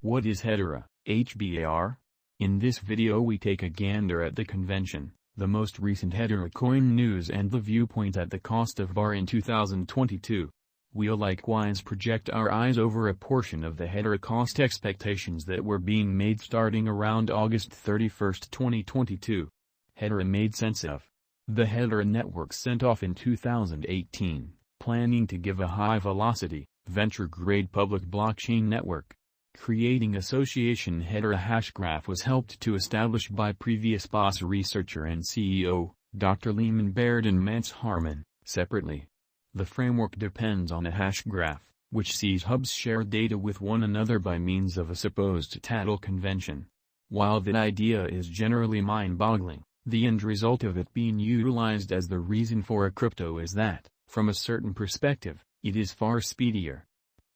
What is Hedera, HBAR? In this video we take a gander at the convention, the most recent Hedera coin news and the viewpoint at the cost of Hbar in 2022. We'll likewise project our eyes over a portion of the Hedera cost expectations that were being made starting around August 31, 2022. Hedera made sense of. The Hedera network sent off in 2018, planning to give a high-velocity, venture-grade public blockchain network. Creating association Hedera Hashgraph was helped to establish by previous boss researcher and CEO, Dr. Lehman Baird and Mance Harmon, separately. The framework depends on a hash graph, which sees hubs share data with one another by means of a supposed tattle convention. While that idea is generally mind-boggling, the end result of it being utilized as the reason for a crypto is that, from a certain perspective, it is far speedier.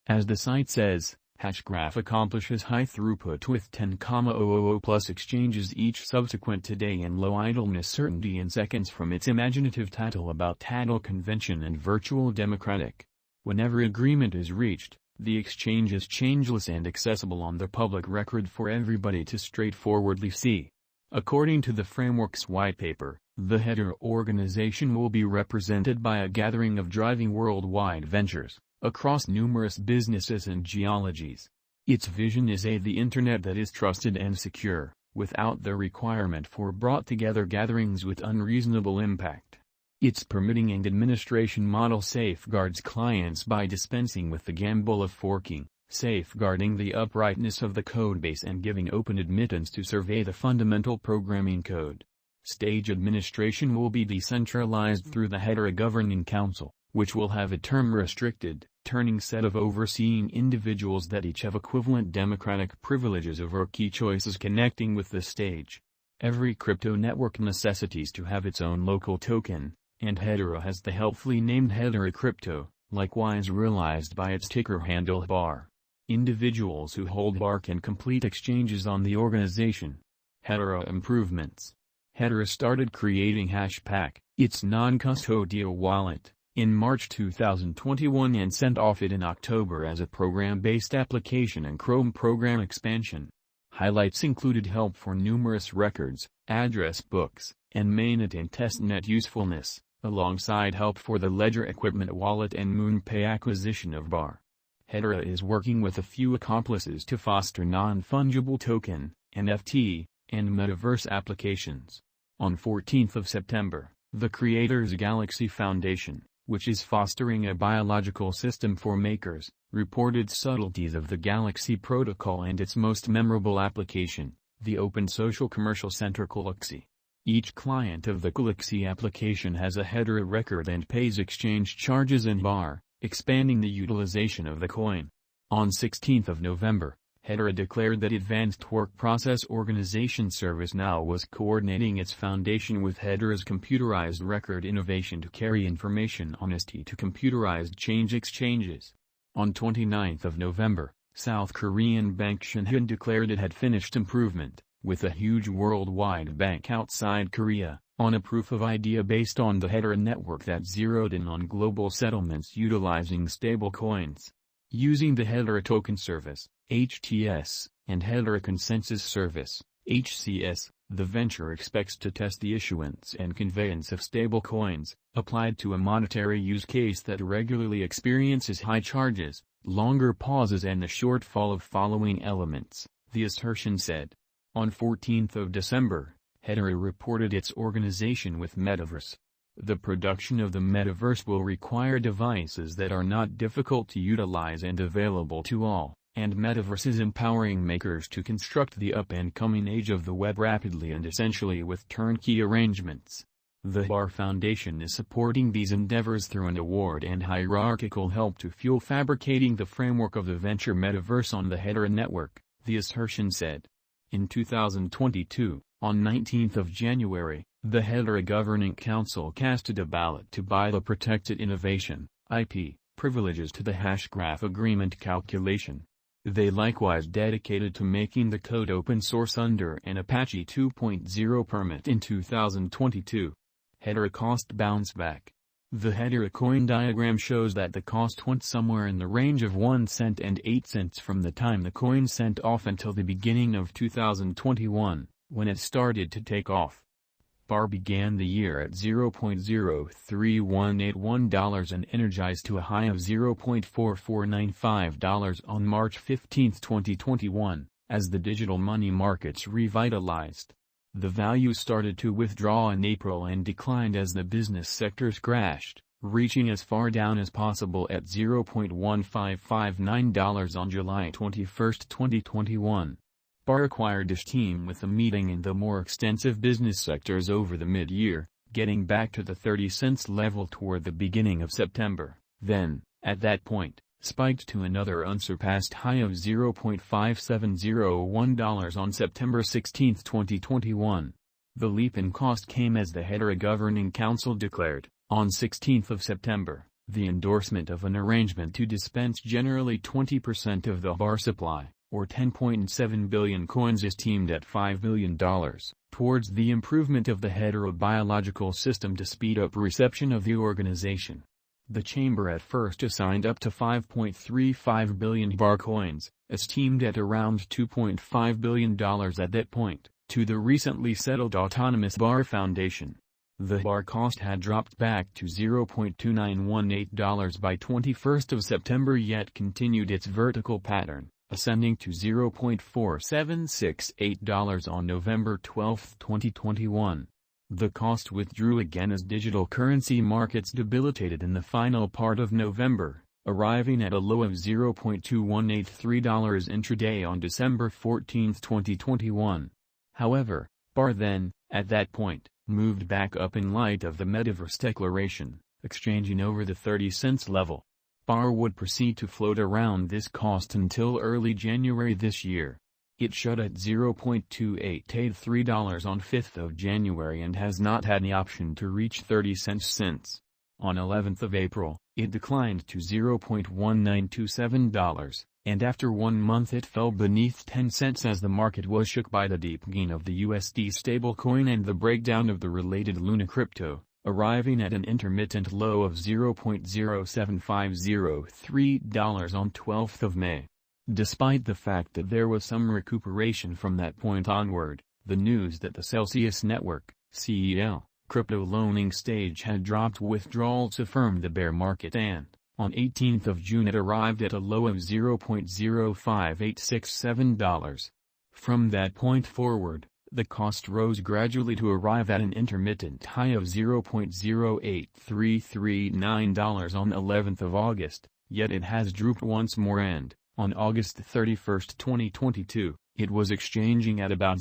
As the site says, Hashgraph accomplishes high throughput with 10,000 plus exchanges each subsequent to day and low idleness certainty in seconds from its imaginative title about tattle convention and virtual democratic. Whenever agreement is reached, the exchange is changeless and accessible on the public record for everybody to straightforwardly see. According to the framework's white paper, the Hedera organization will be represented by a gathering of driving worldwide ventures across numerous businesses and geologies. Its vision is the internet that is trusted and secure, without the requirement for brought-together gatherings with unreasonable impact. Its permitting and administration model safeguards clients by dispensing with the gamble of forking, safeguarding the uprightness of the codebase and giving open admittance to survey the fundamental programming code. Stage administration will be decentralized through the Hedera Governing Council, which will have a term-restricted, turning set of overseeing individuals that each have equivalent democratic privileges over key choices connecting with the stage. Every crypto network necessitates to have its own local token, and Hedera has the helpfully named Hedera Crypto, likewise realized by its ticker handle Hbar. Individuals who hold Hbar can complete exchanges on the organization. Hedera improvements. Hedera started creating Hashpack, its non-custodial wallet, in March 2021 and sent off it in October as a program-based application and Chrome program expansion. Highlights included help for numerous records, address books, and mainnet and testnet usefulness, alongside help for the Ledger Equipment Wallet and MoonPay acquisition of Hbar. Hedera is working with a few accomplices to foster non-fungible token, NFT, and metaverse applications. On 14th of September, the Creators Galaxy Foundation, which is fostering a biological system for makers, reported subtleties of the Galaxy protocol and its most memorable application, the Open Social Commercial Center Galaxy. Each client of the Galaxy application has a Hedera record and pays exchange charges in Hbar, expanding the utilization of the coin. On 16th of November, Hedera declared that Advanced Work Process Organization ServiceNow was coordinating its foundation with Hedera's computerized record innovation to carry information honesty to computerized change exchanges. On 29th of November, South Korean bank Shinhan declared it had finished improvement, with a huge worldwide bank outside Korea, on a proof of idea based on the Hedera network that zeroed in on global settlements utilizing stablecoins. Using the Hedera Token Service, HTS, and Hedera Consensus Service, HCS, the venture expects to test the issuance and conveyance of stablecoins, applied to a monetary use case that regularly experiences high charges, longer pauses and the shortfall of following elements, the assertion said. On 14th of December, Hedera reported its organization with Metaverse. The production of the Metaverse will require devices that are not difficult to utilize and available to all, and Metaverse is empowering makers to construct the up-and-coming age of the web rapidly and essentially with turnkey arrangements. The Hbar Foundation is supporting these endeavors through an award and hierarchical help to fuel fabricating the framework of the venture Metaverse on the Hedera network, the assertion said. In 2022, on 19th of January, the Hedera Governing Council casted a ballot to buy the protected innovation, IP, privileges to the Hashgraph agreement calculation. They likewise dedicated to making the code open source under an Apache 2.0 permit in 2022. Hedera cost bounce back. The Hedera coin diagram shows that the cost went somewhere in the range of 1 cent and 8 cents from the time the coin sent off until the beginning of 2021, when it started to take off. Hbar began the year at $0.03181 and energized to a high of $0.4495 on March 15, 2021, as the digital money markets revitalized. The value started to withdraw in April and declined as the business sectors crashed, reaching as far down as possible at $0.1559 on July 21, 2021. Hbar acquired its team with a meeting in the more extensive business sectors over the mid-year, getting back to the 30 cents level toward the beginning of September, then, at that point, spiked to another unsurpassed high of $0.5701 on September 16, 2021. The leap in cost came as the Hedera Governing Council declared, on 16 September, the endorsement of an arrangement to dispense generally 20% of the Hbar supply, or 10.7 billion coins esteemed at $5 billion, towards the improvement of the Hedera biological system to speed up reception of the organization. The chamber at first assigned up to 5.35 billion Hbar coins, esteemed at around $2.5 billion at that point, to the recently settled autonomous Hbar Foundation. The Hbar cost had dropped back to $0.2918 by 21 September yet continued its vertical pattern, ascending to $0.4768 on November 12, 2021. The cost withdrew again as digital currency markets debilitated in the final part of November, arriving at a low of $0.2183 intraday on December 14, 2021. However, Hbar then, at that point, moved back up in light of the Metaverse declaration, exchanging over the 30 cents level. Hbar would proceed to float around this cost until early January this year. It shut at $0.2883 on 5 January and has not had the option to reach 30 cents since. On 11 April, it declined to $0.1927, and after 1 month it fell beneath 10 cents as the market was shook by the deep gain of the USD stablecoin and the breakdown of the related Luna crypto, arriving at an intermittent low of $0.07503 on 12 May. Despite the fact that there was some recuperation from that point onward, the news that the Celsius Network (CEL) crypto loaning stage had dropped withdrawals affirmed the bear market and, on 18 June it arrived at a low of $0.05867. From that point forward, the cost rose gradually to arrive at an intermittent high of $0.08339 on 11 August, yet it has drooped once more and, on August 31, 2022, it was exchanging at about